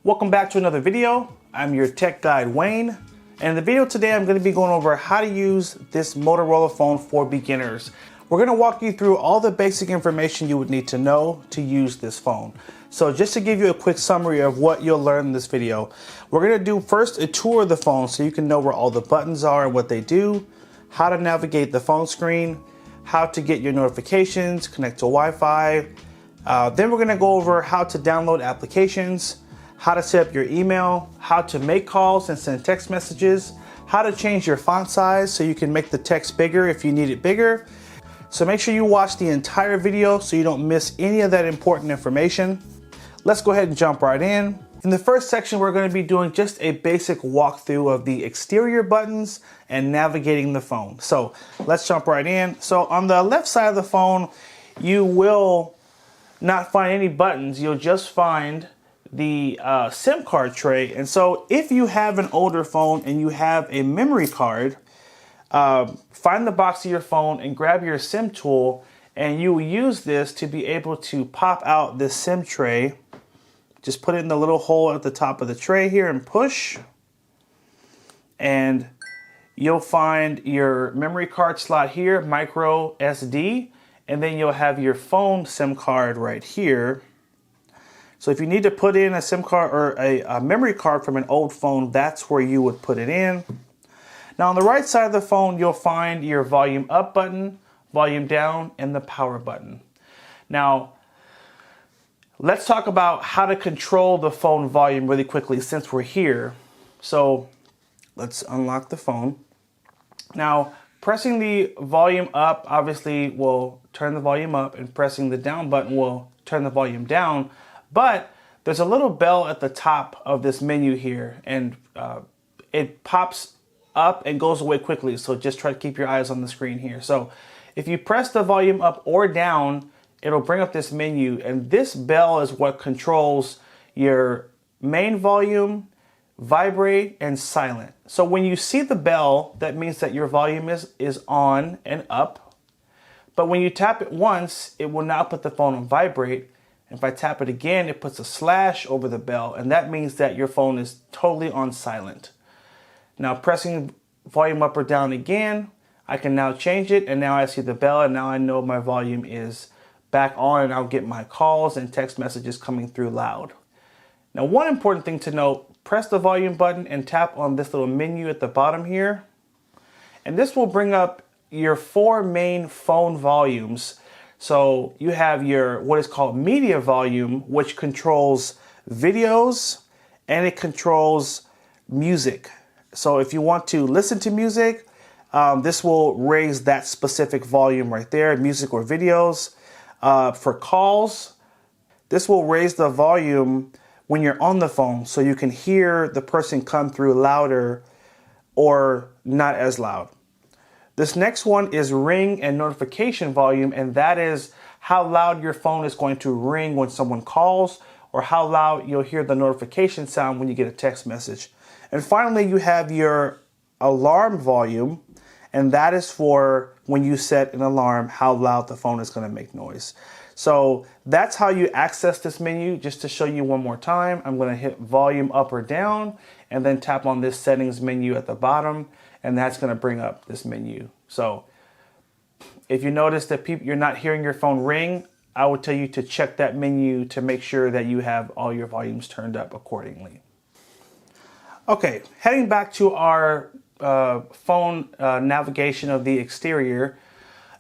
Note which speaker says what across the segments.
Speaker 1: Welcome back to another video. I'm your tech guide, Wayne. And in the video today, I'm going to be going over how to use this Motorola phone for beginners. We're going to walk you through all the basic information you would need to know to use this phone. So just to give you a quick summary of what you'll learn in this video, we're going to do first a tour of the phone so you can know where all the buttons are and what they do, how to navigate the phone screen, how to get your notifications, connect to Wi-Fi. Then we're going to go over how to download applications, how to set up your email, how to make calls and send text messages, how to change your font size so you can make the text bigger if you need it bigger. So make sure you watch the entire video so you don't miss any of that important information. Let's go ahead and jump right in. In the first section, we're going to be doing just a basic walkthrough of the exterior buttons and navigating the phone. So let's jump right in. So on the left side of the phone, you will not find any buttons. You'll just find the SIM card tray. And so if you have an older phone and you have a memory card, find the box of your phone and grab your SIM tool, and you will use this to be able to pop out this SIM tray. Just put it in the little hole at the top of the tray here and push, and you'll find your memory card slot here, micro SD, and then you'll have your phone SIM card right here. So if you need to put in a SIM card or a memory card from an old phone, that's where you would put it in. Now on the right side of the phone, you'll find your volume up button, volume down, and the power button. Now, let's talk about how to control the phone volume really quickly since we're here. So let's unlock the phone. Now, pressing the volume up obviously will turn the volume up, and pressing the down button will turn the volume down. But there's a little bell at the top of this menu here, and it pops up and goes away quickly. So just try to keep your eyes on the screen here. So if you press the volume up or down, it'll bring up this menu, and this bell is what controls your main volume, vibrate, and silent. So when you see the bell, that means that your volume is on and up. But when you tap it once, it will now put the phone on vibrate. If I tap it again, it puts a slash over the bell, and that means that your phone is totally on silent. Now pressing volume up or down again, I can now change it, and now I see the bell, and now I know my volume is back on, and I'll get my calls and text messages coming through loud. Now one important thing to note, press the volume button and tap on this little menu at the bottom here, and this will bring up your four main phone volumes. So you have your what is called media volume, which controls videos and it controls music. So if you want to listen to music, this will raise that specific volume right there, music or videos. For calls, this will raise the volume when you're on the phone so you can hear the person come through louder or not as loud. This next one is ring and notification volume, and that is how loud your phone is going to ring when someone calls, or how loud you'll hear the notification sound when you get a text message. And finally, you have your alarm volume, and that is for when you set an alarm, how loud the phone is going to make noise. So that's how you access this menu. Just to show you one more time, I'm going to hit volume up or down and then tap on this settings menu at the bottom, and that's going to bring up this menu. So if you notice that you're not hearing your phone ring, I would tell you to check that menu to make sure that you have all your volumes turned up accordingly. Okay, heading back to our phone navigation of the exterior.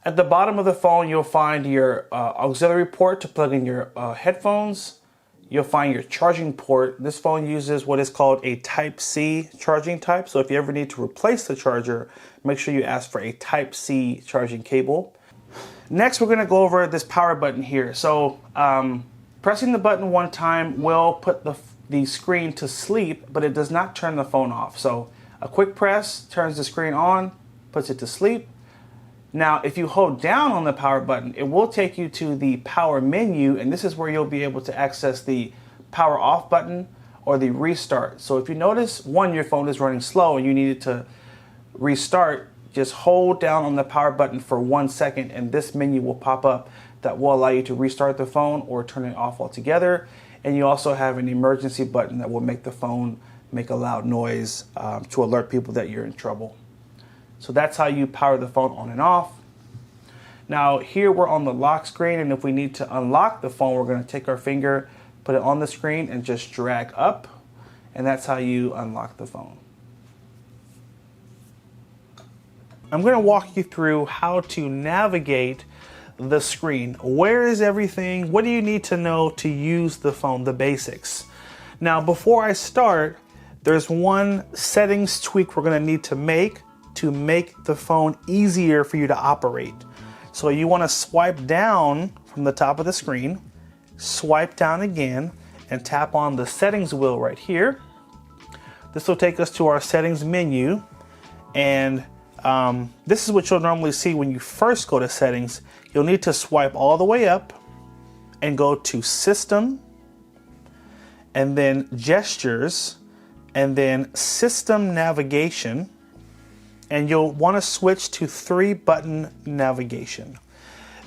Speaker 1: At the bottom of the phone, you'll find your auxiliary port to plug in your headphones. You'll find your charging port. This phone uses what is called a Type-C charging type. So if you ever need to replace the charger, make sure you ask for a Type-C charging cable. Next, we're going to go over this power button here. So pressing the button one time will put the screen to sleep, but it does not turn the phone off. So a quick press turns the screen on, puts it to sleep. Now, if you hold down on the power button, it will take you to the power menu, and this is where you'll be able to access the power off button or the restart. So if you notice, your phone is running slow and you need it to restart, just hold down on the power button for 1 second, and this menu will pop up that will allow you to restart the phone or turn it off altogether. And you also have an emergency button that will make the phone make a loud noise to alert people that you're in trouble. So that's how you power the phone on and off. Now here we're on the lock screen, and if we need to unlock the phone, we're going to take our finger, put it on the screen, and just drag up, and that's how you unlock the phone. I'm going to walk you through how to navigate the screen. Where is everything? What do you need to know to use the phone? The basics. Now before I start, there's one settings tweak we're going to need to make the phone easier for you to operate. So you want to swipe down from the top of the screen, swipe down again, and tap on the settings wheel right here. This will take us to our settings menu, and this is what you'll normally see when you first go to settings. You'll need to swipe all the way up and go to system, and then gestures, and then system navigation. And you'll want to switch to 3-button navigation.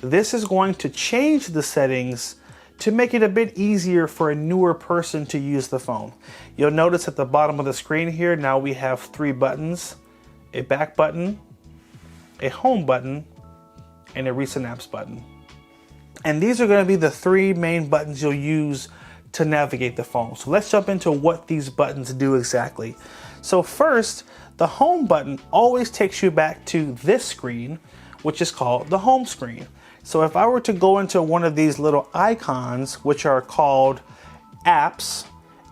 Speaker 1: This is going to change the settings to make it a bit easier for a newer person to use the phone. You'll notice at the bottom of the screen here, now we have 3 buttons: a back button, a home button, and a recent apps button. And these are going to be the 3 main buttons you'll use to navigate the phone. So let's jump into what these buttons do exactly. So first, the home button always takes you back to this screen, which is called the home screen. So if I were to go into one of these little icons, which are called apps,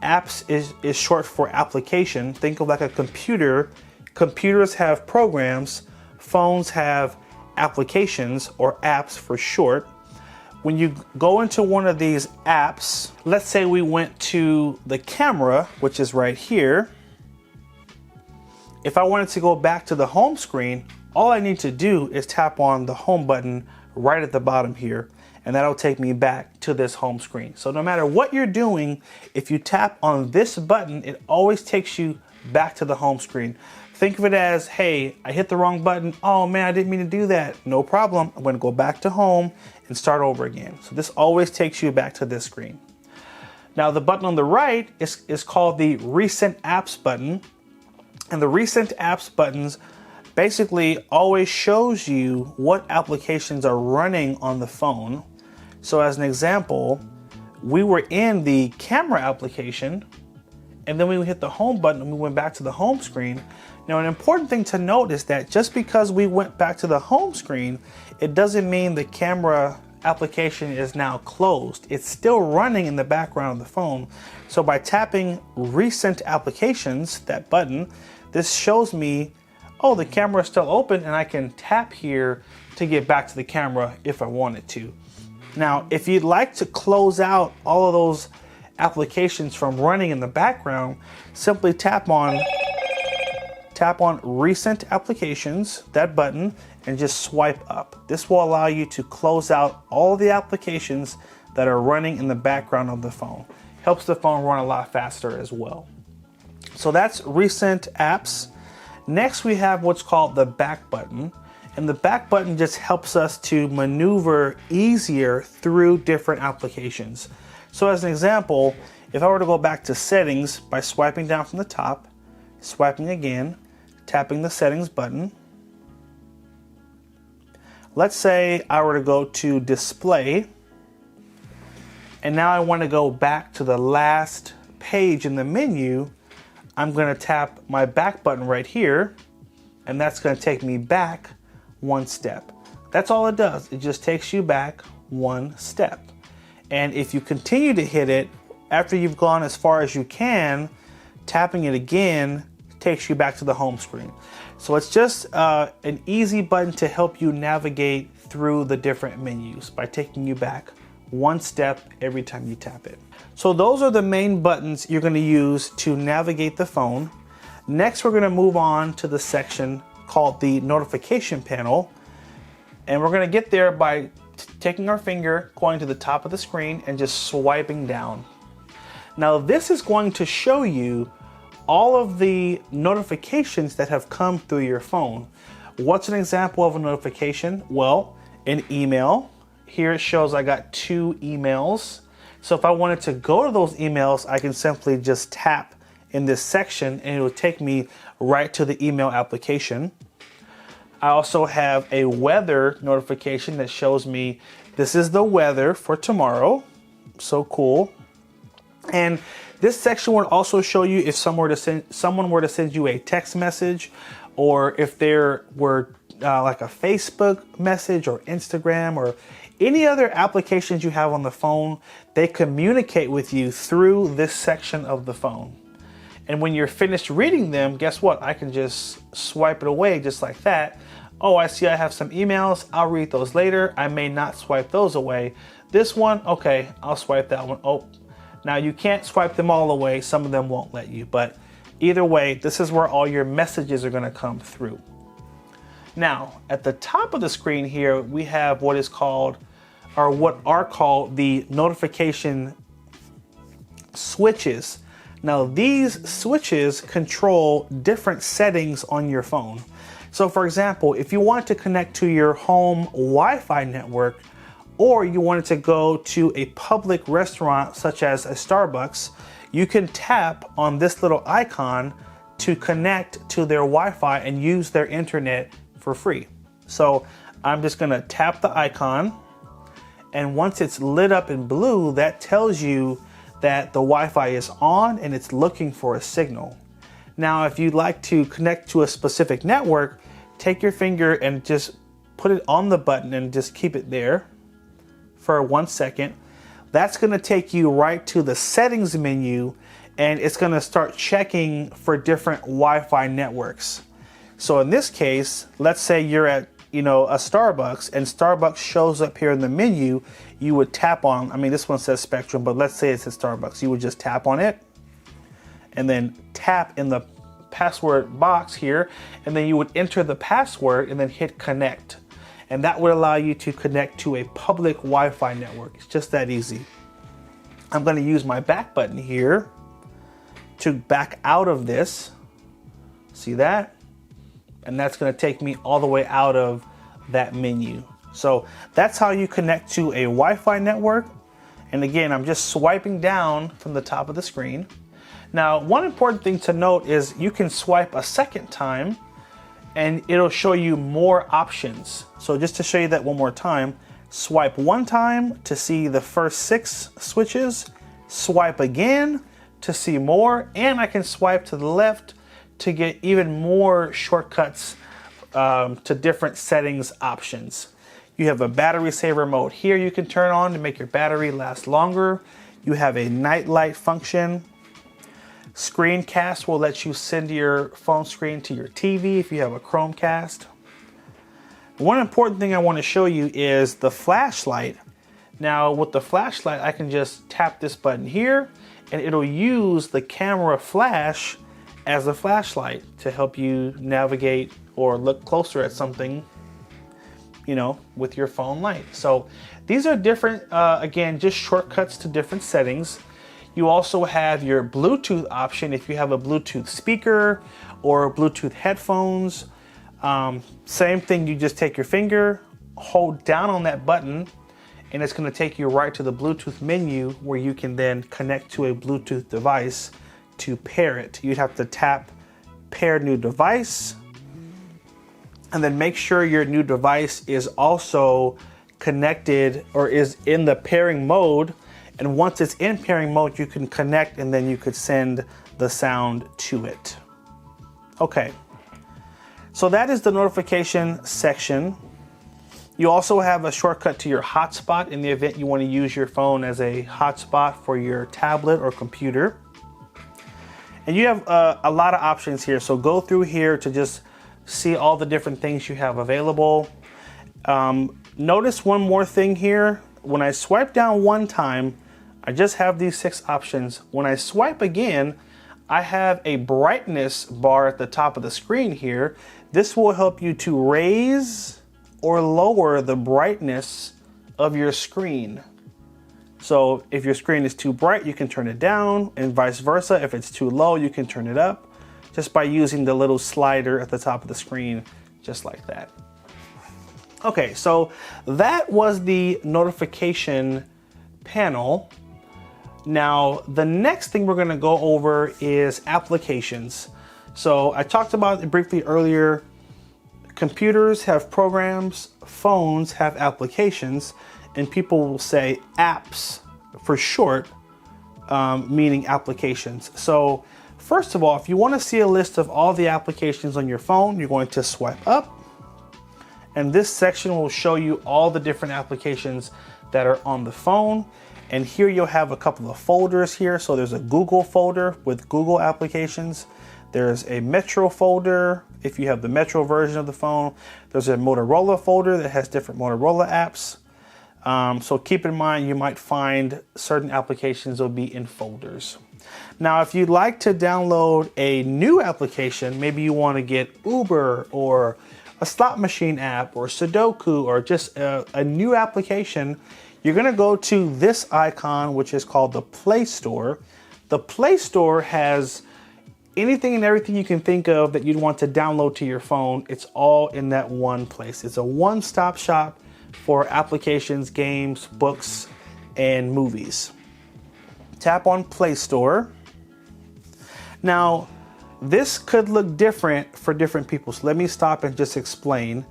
Speaker 1: apps is short for application. Think of like a computer. Computers have programs, phones have applications, or apps for short. When you go into one of these apps, let's say we went to the camera, which is right here. If I wanted to go back to the home screen, all I need to do is tap on the home button right at the bottom here, and that'll take me back to this home screen. So no matter what you're doing, if you tap on this button, it always takes you back to the home screen. Think of it as, hey, I hit the wrong button. Oh man, I didn't mean to do that. No problem. I'm going to go back to home and start over again. So this always takes you back to this screen. Now the button on the right is called the recent apps button. And the recent apps buttons basically always shows you what applications are running on the phone. So as an example, we were in the camera application, and then we hit the home button and we went back to the home screen. Now an important thing to note is that just because we went back to the home screen, it doesn't mean the camera application is now closed. It's still running in the background of the phone. So by tapping recent applications, that button, this shows me, oh, the camera is still open, and I can tap here to get back to the camera if I wanted to. Now, if you'd like to close out all of those applications from running in the background, simply tap on recent applications, that button, and just swipe up. This will allow you to close out all the applications that are running in the background of the phone. Helps the phone run a lot faster as well. So that's recent apps. Next we have what's called the back button. And the back button just helps us to maneuver easier through different applications. So as an example, if I were to go back to settings by swiping down from the top, swiping again, tapping the settings button. Let's say I were to go to display, and now I want to go back to the last page in the menu. I'm going to tap my back button right here, and that's going to take me back one step. That's all it does. It just takes you back one step. And if you continue to hit it after you've gone as far as you can, tapping it again takes you back to the home screen. So it's just an easy button to help you navigate through the different menus by taking you back one step every time you tap it. So those are the main buttons you're going to use to navigate the phone. Next, we're going to move on to the section called the notification panel. And we're going to get there by taking our finger, going to the top of the screen, and just swiping down. Now this is going to show you all of the notifications that have come through your phone. What's an example of a notification? Well, an email. Here it shows I got 2 emails. So if I wanted to go to those emails, I can simply just tap in this section and it will take me right to the email application. I also have a weather notification that shows me this is the weather for tomorrow. So cool. And this section will also show you if someone were to send you a text message, or if there were like a Facebook message or Instagram or any other applications you have on the phone. They communicate with you through this section of the phone. And when you're finished reading them, guess what? I can just swipe it away just like that. Oh, I see I have some emails. I'll read those later. I may not swipe those away. This one, okay, I'll swipe that one. Oh, now you can't swipe them all away. Some of them won't let you, but either way, this is where all your messages are gonna come through. Now, at the top of the screen here, we have what is called, or what are called, the notification switches. Now, these switches control different settings on your phone. So for example, if you want to connect to your home Wi-Fi network, or you wanted to go to a public restaurant such as a Starbucks, you can tap on this little icon to connect to their Wi-Fi and use their internet for free. So I'm just gonna tap the icon, and once it's lit up in blue, that tells you that the Wi-Fi is on and it's looking for a signal. Now, if you'd like to connect to a specific network, take your finger and just put it on the button and just keep it there for 1 second. That's gonna take you right to the settings menu, and it's gonna start checking for different Wi-Fi networks. So in this case, let's say you're at a Starbucks, and Starbucks shows up here in the menu. You would tap on, I mean, this one says Spectrum, but let's say it's at Starbucks. You would just tap on it and then tap in the password box here, and then you would enter the password and then hit connect. And that would allow you to connect to a public Wi-Fi network. It's just that easy. I'm gonna use my back button here to back out of this. See that? And that's gonna take me all the way out of that menu. So that's how you connect to a Wi-Fi network. And again, I'm just swiping down from the top of the screen. Now, one important thing to note is you can swipe a second time and it'll show you more options. So just to show you that one more time, swipe one time to see the first 6 switches, swipe again to see more, and I can swipe to the left to get even more shortcuts to different settings options. You have a battery saver mode here you can turn on to make your battery last longer. You have a night light function. Screencast will let you send your phone screen to your TV if you have a Chromecast. One important thing I want to show you is the flashlight. Now with the flashlight, I can just tap this button here and it'll use the camera flash as a flashlight to help you navigate or look closer at something, with your phone light. So these are different, again, just shortcuts to different settings. You also have your Bluetooth option if you have a Bluetooth speaker or Bluetooth headphones. Same thing, you just take your finger, hold down on that button, and it's gonna take you right to the Bluetooth menu where you can then connect to a Bluetooth device to pair it. You'd have to tap pair new device, and then make sure your new device is also connected or is in the pairing mode. And once it's in pairing mode, you can connect and then you could send the sound to it. Okay, so that is the notification section. You also have a shortcut to your hotspot in the event you want to use your phone as a hotspot for your tablet or computer. And you have a lot of options here. So go through here to just see all the different things you have available. Notice one more thing here. When I swipe down one time, I just have these 6 options. When I swipe again, I have a brightness bar at the top of the screen here. This will help you to raise or lower the brightness of your screen. So if your screen is too bright, you can turn it down, and vice versa. If it's too low, you can turn it up just by using the little slider at the top of the screen, just like that. Okay, so that was the notification panel. Now, the next thing we're gonna go over is applications. So I talked about it briefly earlier. Computers have programs, phones have applications, and people will say apps for short, meaning applications. So first of all, if you want to see a list of all the applications on your phone, you're going to swipe up, and this section will show you all the different applications that are on the phone. And here you'll have a couple of folders here. So there's a Google folder with Google applications. There's a Metro folder if you have the Metro version of the phone. There's a Motorola folder that has different Motorola apps. So keep in mind, you might find certain applications will be in folders. Now, if you'd like to download a new application, maybe you want to get Uber or a slot machine app or Sudoku or just a new application, you're going to go to this icon, which is called the Play Store. The Play Store has anything and everything you can think of that you'd want to download to your phone. It's all in that one place. It's a one-stop shop for applications, games, books, and movies. Tap on Play Store. Now, this could look different for different people, so let me stop and just explain.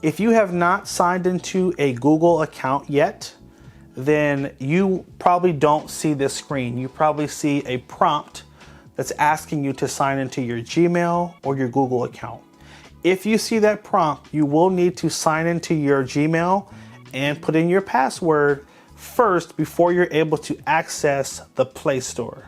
Speaker 1: If you have not signed into a Google account yet, then you probably don't see this screen. You probably see a prompt that's asking you to sign into your Gmail or your Google account. If you see that prompt, you will need to sign into your Gmail and put in your password first before you're able to access the Play Store.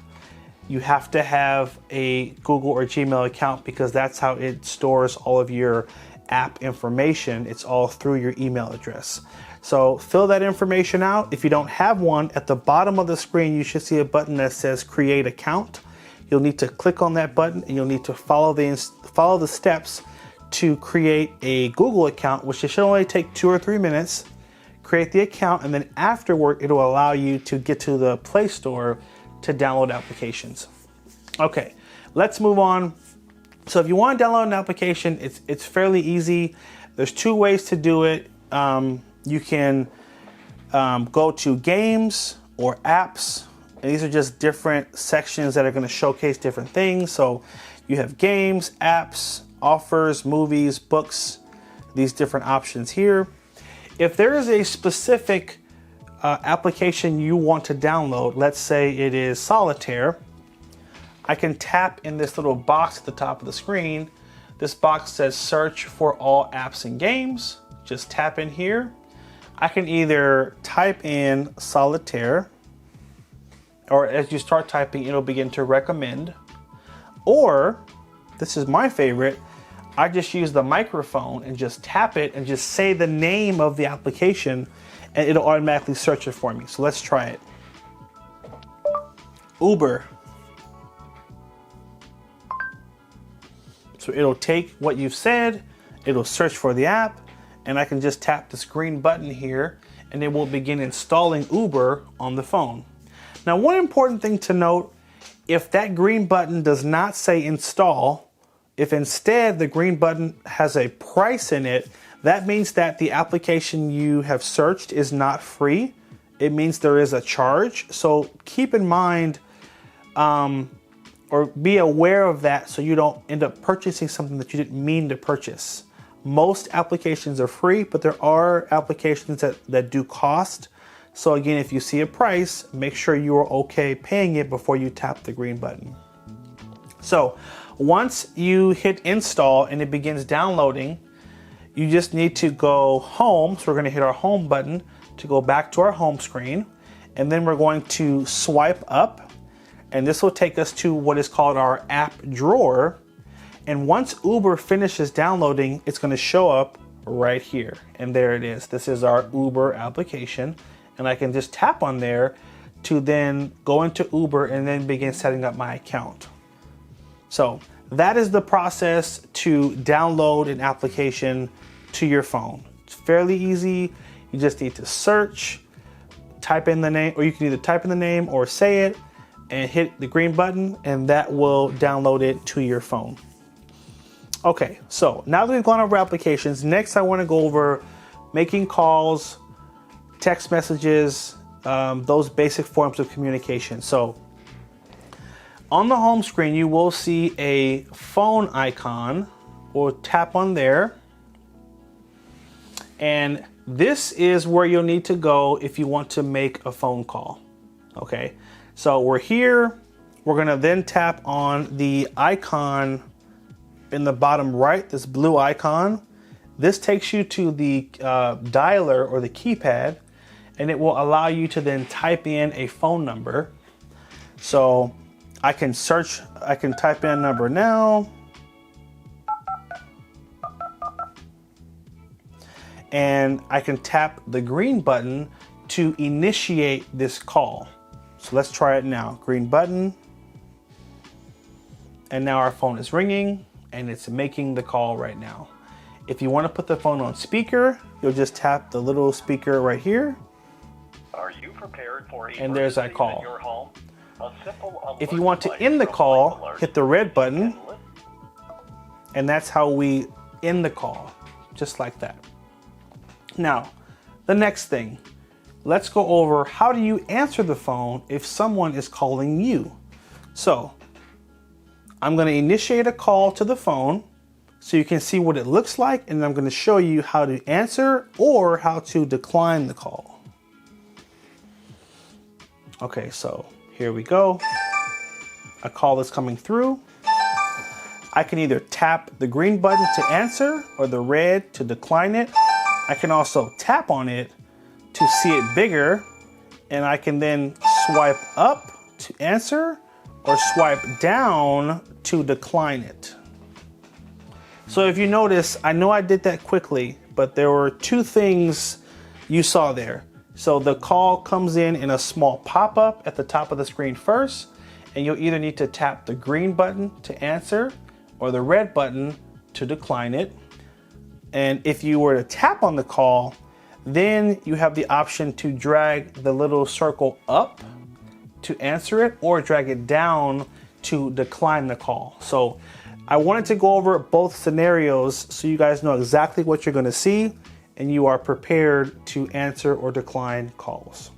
Speaker 1: You have to have a Google or Gmail account because that's how it stores all of your app information. It's all through your email address. So fill that information out. If you don't have one, at the bottom of the screen, you should see a button that says Create Account. You'll need to click on that button and you'll need to follow the steps to create a Google account, which should only take 2 or 3 minutes. Create the account, and then afterward, it'll allow you to get to the Play Store to download applications. Okay, let's move on. So if you want to download an application, it's fairly easy. There's 2 ways to do it. You can go to games or apps, and these are just different sections that are going to showcase different things. So you have games, apps, offers, movies, books, these different options here. If there is a specific application you want to download, let's say it is solitaire, I can tap in this little box at the top of the screen. This box says search for all apps and games. Just tap in here. I can either type in solitaire, or as you start typing, it'll begin to recommend. Or, this is my favorite, I just use the microphone and just tap it and just say the name of the application and it'll automatically search it for me. So let's try it. Uber. So it'll take what you've said, it'll search for the app, and I can just tap this green button here and it will begin installing Uber on the phone. Now, one important thing to note, if that green button does not say install, if instead the green button has a price in it, that means that the application you have searched is not free. It means there is a charge. So keep in mind or be aware of that so you don't end up purchasing something that you didn't mean to purchase. Most applications are free, but there are applications that do cost. So again, if you see a price, make sure you are okay paying it before you tap the green button. So once you hit install and it begins downloading, you just need to go home. So we're going to hit our home button to go back to our home screen. And then we're going to swipe up. And this will take us to what is called our app drawer. And once Uber finishes downloading, it's going to show up right here. And there it is. This is our Uber application. And I can just tap on there to then go into Uber and then begin setting up my account. So that is the process to download an application to your phone. It's fairly easy. You just need to search, type in the name, or you can either type in the name or say it and hit the green button, and that will download it to your phone. Okay, so now that we've gone over applications, next I want to go over making calls, text messages, those basic forms of communication. So on the home screen, you will see a phone icon. We'll tap on there. And this is where you'll need to go if you want to make a phone call. Okay, so we're here. We're gonna then tap on the icon in the bottom right, this blue icon. This takes you to the dialer or the keypad, and it will allow you to then type in a phone number. So I can type in a number now. And I can tap the green button to initiate this call. So let's try it now. Green button. And now our phone is ringing and it's making the call right now. If you want to put the phone on speaker, you'll just tap the little speaker right here.
Speaker 2: Are you prepared for
Speaker 1: and there's that call.
Speaker 2: your home?
Speaker 1: If you want to end the call, hit the red button. And that's how we end the call, just like that. Now, the next thing, let's go over how do you answer the phone if someone is calling you. So I'm going to initiate a call to the phone so you can see what it looks like, and I'm going to show you how to answer or how to decline the call. Okay, so here we go. A call is coming through. I can either tap the green button to answer or the red to decline it. I can also tap on it to see it bigger, and I can then swipe up to answer or swipe down to decline it. So if you notice, I know I did that quickly, but there were two things you saw there. So the call comes in a small pop-up at the top of the screen first, and you'll either need to tap the green button to answer or the red button to decline it. And if you were to tap on the call, then you have the option to drag the little circle up to answer it or drag it down to decline the call. So I wanted to go over both scenarios so you guys know exactly what you're going to see and you are prepared to answer or decline calls.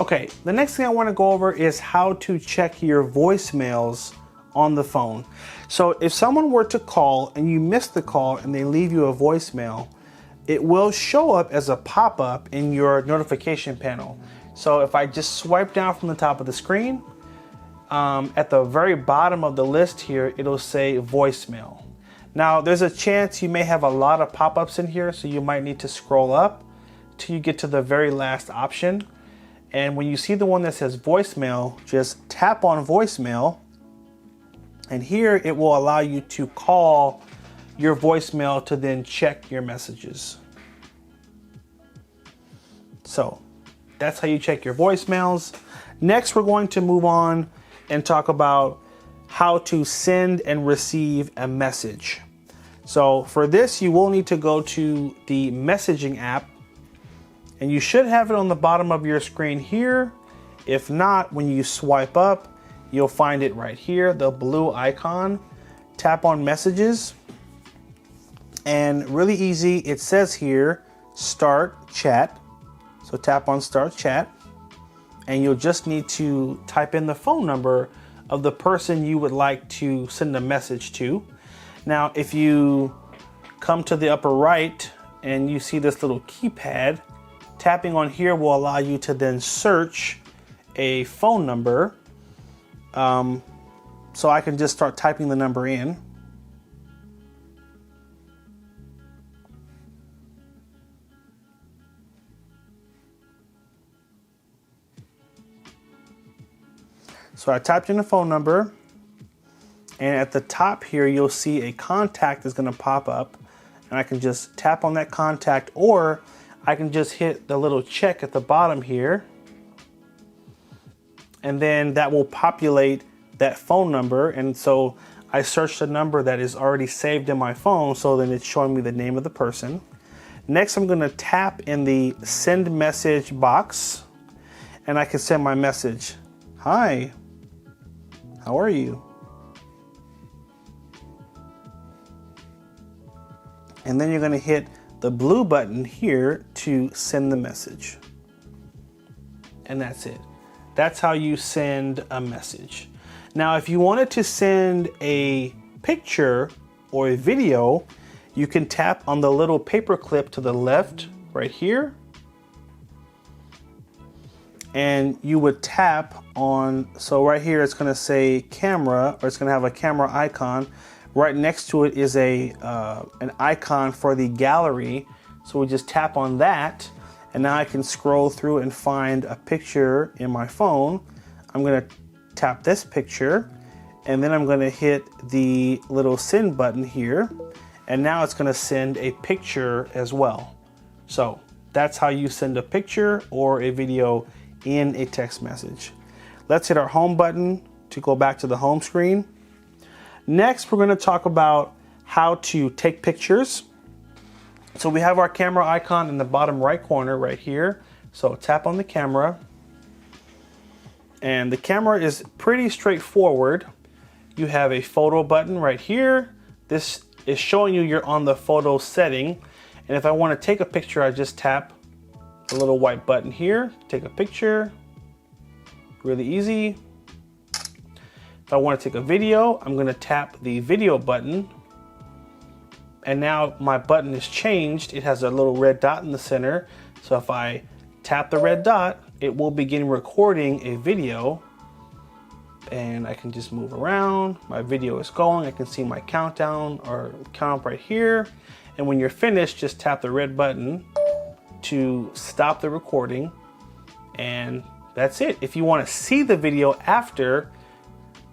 Speaker 1: Okay, the next thing I want to go over is how to check your voicemails on the phone. So if someone were to call and you missed the call and they leave you a voicemail, it will show up as a pop-up in your notification panel. So if I just swipe down from the top of the screen, at the very bottom of the list here, it'll say voicemail. Now there's a chance you may have a lot of pop-ups in here, so you might need to scroll up till you get to the very last option. And when you see the one that says voicemail, just tap on voicemail. And here it will allow you to call your voicemail to then check your messages. So that's how you check your voicemails. Next, we're going to move on and talk about how to send and receive a message. So for this, you will need to go to the messaging app, and you should have it on the bottom of your screen here. If not, when you swipe up, you'll find it right here, the blue icon. Tap on messages, and really easy, it says here, start chat. So tap on start chat, and you'll just need to type in the phone number of the person you would like to send a message to. Now, if you come to the upper right and you see this little keypad, tapping on here will allow you to then search a phone number. So I can just start typing the number in. So I typed in a phone number, and at the top here, you'll see a contact is going to pop up, and I can just tap on that contact, or I can just hit the little check at the bottom here, and then that will populate that phone number. And so I searched a number that is already saved in my phone, so then it's showing me the name of the person. Next, I'm going to tap in the send message box, and I can send my message. Hi, how are you? And then you're going to hit the blue button here to send the message. and that's it. That's how you send a message. Now, if you wanted to send a picture or a video, you can tap on the little paper clip to the left right here. And you would tap on, so right here it's gonna say camera, or it's gonna have a camera icon. Right next to it is an icon for the gallery. So we just tap on that, and now I can scroll through and find a picture in my phone. I'm gonna tap this picture, and then I'm gonna hit the little send button here, and now it's gonna send a picture as well. So that's how you send a picture or a video in a text message. Let's hit our home button to go back to the home screen. Next, we're gonna talk about how to take pictures. So we have our camera icon in the bottom right corner right here. So tap on the camera. And the camera is pretty straightforward. You have a photo button right here. This is showing you you're on the photo setting. And if I wanna take a picture, I just tap the little white button here, take a picture, really easy. If I want to take a video, I'm going to tap the video button, and now my button is changed. It has a little red dot in the center, so if I tap the red dot, it will begin recording a video, and I can just move around. My video is going. I can see my countdown or count right here, and when you're finished, just tap the red button to stop the recording, and that's it. If you want to see the video after,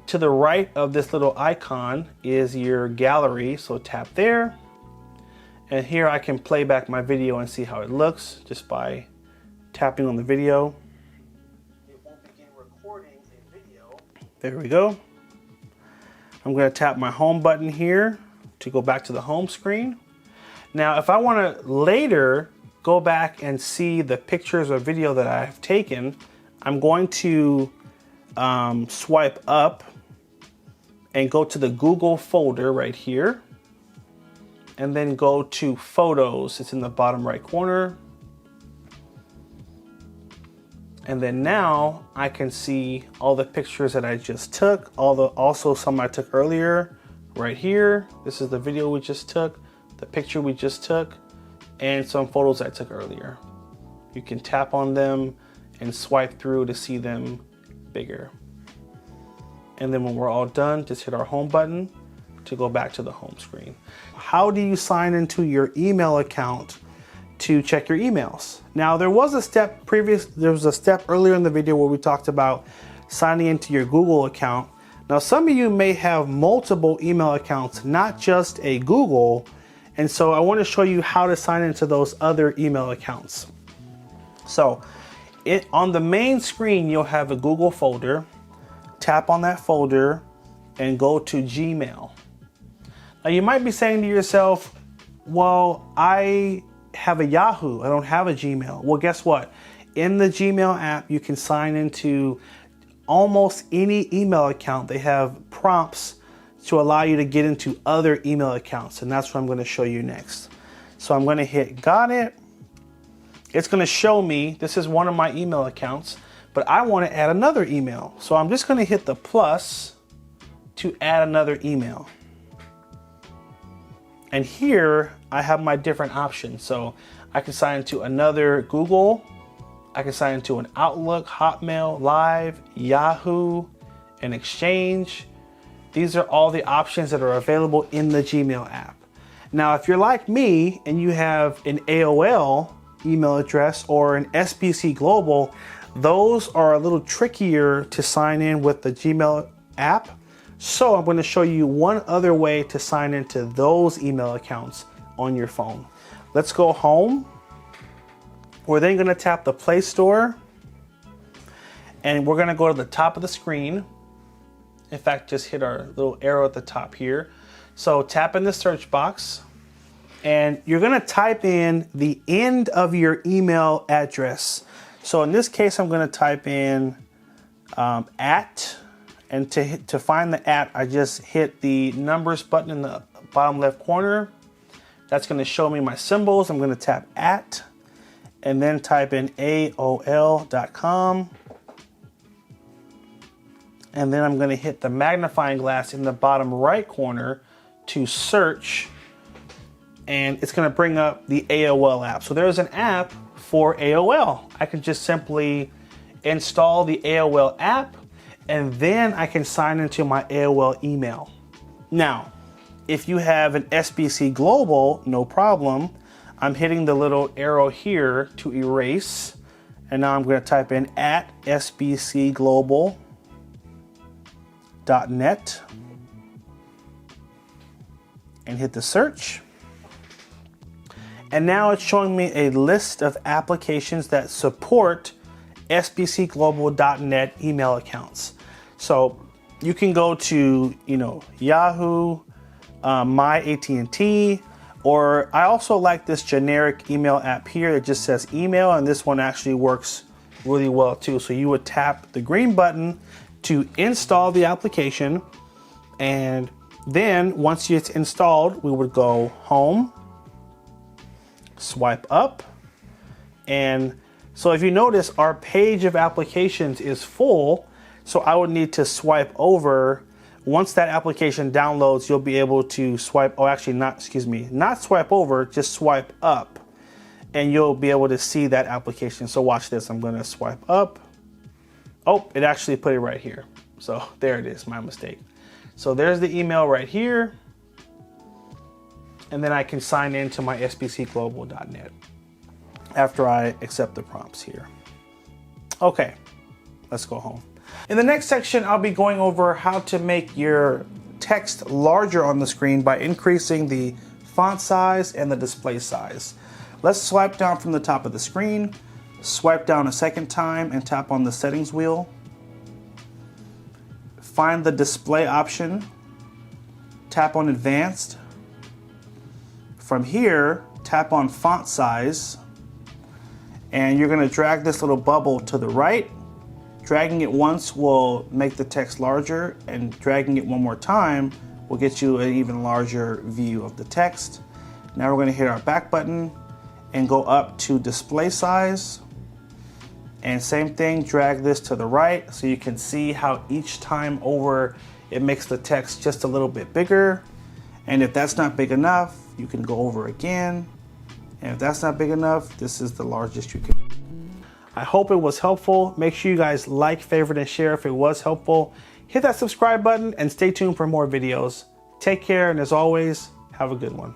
Speaker 1: to the right of this little icon is your gallery, so tap there, and here I can play back my video and see how it looks just by tapping on the video. It will begin recording a video. There we go. I'm going to tap my home button here to go back to the home screen. Now, if I want to later go back and see the pictures or video that I've taken, I'm going to swipe up and go to the Google folder right here, and then go to Photos. It's in the bottom right corner. And then now I can see all the pictures that I just took, also some I took earlier right here. This is the video we just took, the picture we just took, and some photos I took earlier. You can tap on them and swipe through to see them bigger. And then when we're all done, just hit our home button to go back to the home screen. How do you sign into your email account to check your emails? Now, there was a step earlier in the video where we talked about signing into your Google account. Now, some of you may have multiple email accounts, not just a Google, and so I want to show you how to sign into those other email accounts. So on the main screen, you'll have a Google folder. Tap on that folder and go to Gmail. Now you might be saying to yourself, well, I have a Yahoo, I don't have a Gmail. Well, guess what? In the Gmail app, you can sign into almost any email account. They have prompts to allow you to get into other email accounts, and that's what I'm going to show you next. So I'm going to hit got it. It's going to show me this is one of my email accounts, but I want to add another email. So I'm just going to hit the plus to add another email. And here I have my different options. So I can sign into another Google, I can sign into an Outlook, Hotmail, Live, Yahoo, an Exchange. These are all the options that are available in the Gmail app. Now, if you're like me and you have an AOL email address or an SBC Global, those are a little trickier to sign in with the Gmail app. So I'm going to show you one other way to sign into those email accounts on your phone. Let's go home. We're then going to tap the Play Store, and we're going to go to the top of the screen. In fact, just hit our little arrow at the top here. So tap in the search box, and you're going to type in the end of your email address. So in this case, I'm going to type in @ and to find the @ I just hit the numbers button in the bottom left corner. That's going to show me my symbols. I'm going to tap @ and then type in AOL.com. And then I'm going to hit the magnifying glass in the bottom right corner to search, and it's going to bring up the AOL app. So there's an app for AOL. I can just simply install the AOL app, and then I can sign into my AOL email. Now, if you have an SBC Global, no problem. I'm hitting the little arrow here to erase, and now I'm going to type in @sbcglobal.net, and hit the search. And now it's showing me a list of applications that support sbcglobal.net email accounts. So you can go to, Yahoo, my AT&T, or I also like this generic email app here that just says email, and this one actually works really well too. So you would tap the green button to install the application, and then once it's installed, we would go home, swipe up, and so if you notice, our page of applications is full, so I would need to swipe over. Once that application downloads, you'll be able to swipe, not swipe over, just swipe up, and you'll be able to see that application. So watch this, I'm gonna swipe up. Oh, it actually put it right here. So there it is, my mistake. So there's the email right here, and then I can sign into my sbcglobal.net after I accept the prompts here. Okay, let's go home. In the next section, I'll be going over how to make your text larger on the screen by increasing the font size and the display size. Let's swipe down from the top of the screen, swipe down a second time and tap on the settings wheel. Find the display option, tap on advanced. From here, tap on font size, and you're gonna drag this little bubble to the right. Dragging it once will make the text larger, and dragging it one more time will get you an even larger view of the text. Now we're going to hit our back button and go up to display size. And same thing, drag this to the right so you can see how each time over it makes the text just a little bit bigger. And if that's not big enough, you can go over again. And if that's not big enough, this is the largest you can. I hope it was helpful. Make sure you guys like, favorite, and share if it was helpful. Hit that subscribe button and stay tuned for more videos. Take care, and as always, have a good one.